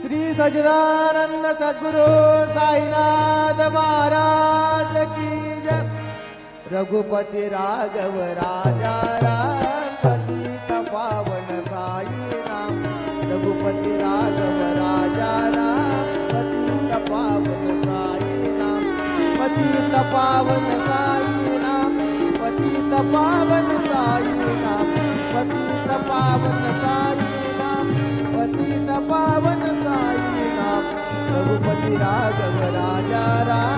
श्री सच्चिदानंद सद्गुरु साईनाथ महाराज की जय। रघुपति राघव राजा राम पतित पावन साई नाम। रघुपति राघव राजा राम पतित पावन साई नाम। पतित पावन साई नाम। पतित पावन साई नाम। पतित पावन साई नाम। पतित पावन साई नाम। रघुपति राघव राजा राम